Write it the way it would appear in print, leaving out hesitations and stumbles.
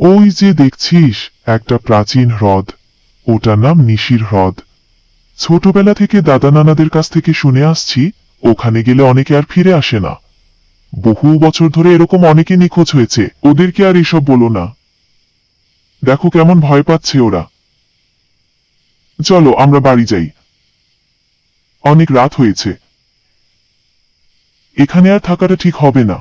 ওই যে দেখছিস একটা প্রাচীন হ্রদ, ওটার নাম নিশির হ্রদ। ছোটবেলা থেকে দাদা নানাদের কাছ থেকে শুনে আসছি ওখানে গেলে অনেকে আর ফিরে আসে না। বহু বছর ধরে এরকম অনেকে নিখোঁজ হয়েছে, ওদেরকে আর এসব বলো না। দেখো কেমন ভয় পাচ্ছে ওরা। চলো আমরা বাড়ি যাই, অনেক রাত হয়েছে, এখানে আর থাকাটা ঠিক হবে না।